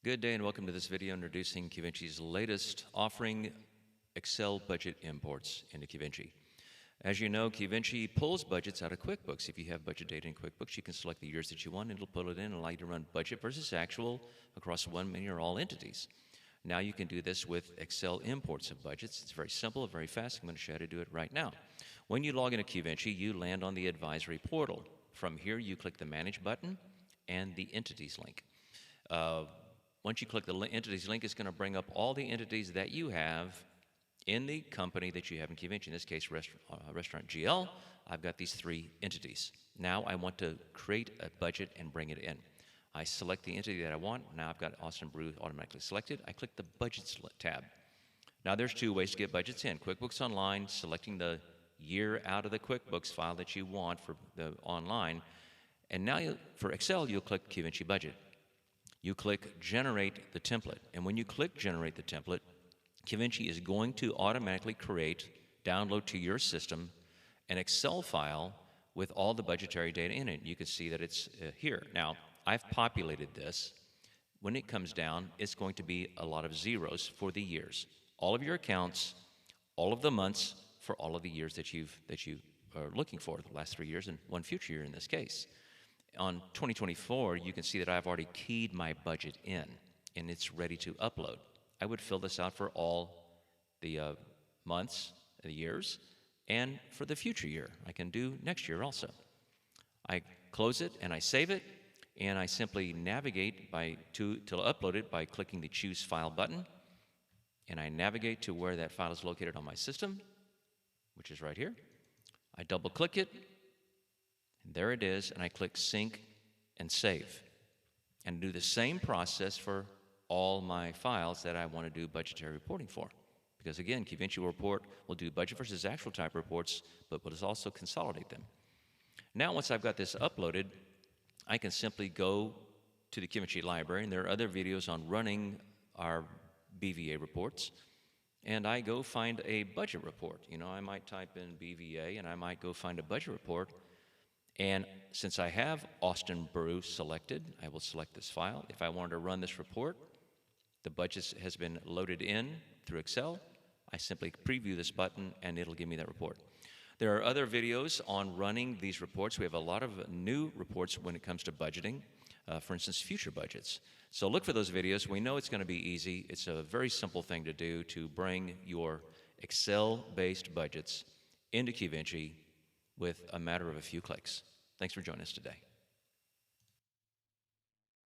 Good day and welcome to this video introducing Qvinci's latest offering, Excel budget imports into Qvinci. As you know, Qvinci pulls budgets out of QuickBooks. If you have budget data in QuickBooks, you can select the years that you want and it'll pull it in and allow you to run budget versus actual across one, many, or all entities. Now you can do this with Excel imports of budgets. It's very simple, very fast. I'm going to show you how to do it right now. When you log into Qvinci, you land on the advisory portal. From here, you click the Manage button and the Entities link. Once you click the Entities link, it's going to bring up all the entities that you have in the company that you have in Qvinci. In this case, Restaurant GL. I've got these three entities. Now I want to create a budget and bring it in. I select the entity that I want. Now I've got Austin Brew automatically selected. I click the Budgets tab. Now there's two ways to get budgets in. QuickBooks Online, selecting the year out of the QuickBooks file that you want for the online. And now for Excel, you'll click Qvinci Budget. You click Generate the Template. And when you click Generate the Template, Qvinci is going to automatically download to your system, an Excel file with all the budgetary data in it. You can see that it's here. Now, I've populated this. When it comes down, it's going to be a lot of zeros for the years. All of your accounts, all of the months for all of the years that you are looking for, the last 3 years and one future year in this case. On 2024, you can see that I've already keyed my budget in, and it's ready to upload. I would fill this out for all the months, the years, and for the future year. I can do next year also. I close it and I save it, and I simply navigate to upload it by clicking the Choose File button, and I navigate to where that file is located on my system, which is right here. I double-click it, and there it is, and I click Sync and Save. And do the same process for all my files that I want to do budgetary reporting for. Because again, Qvinci will do budget versus actual type reports, but will also consolidate them. Now once I've got this uploaded, I can simply go to the Qvinci library, and there are other videos on running our BVA reports, and I go find a budget report. You know, I might type in BVA, and I might go find a budget report. And since I have Austin Brew selected, I will select this file. If I wanted to run this report, the budget has been loaded in through Excel. I simply preview this button, and it'll give me that report. There are other videos on running these reports. We have a lot of new reports when it comes to budgeting, for instance, future budgets. So look for those videos. We know it's going to be easy. It's a very simple thing to do to bring your Excel-based budgets into Qvinci with a matter of a few clicks. Thanks for joining us today.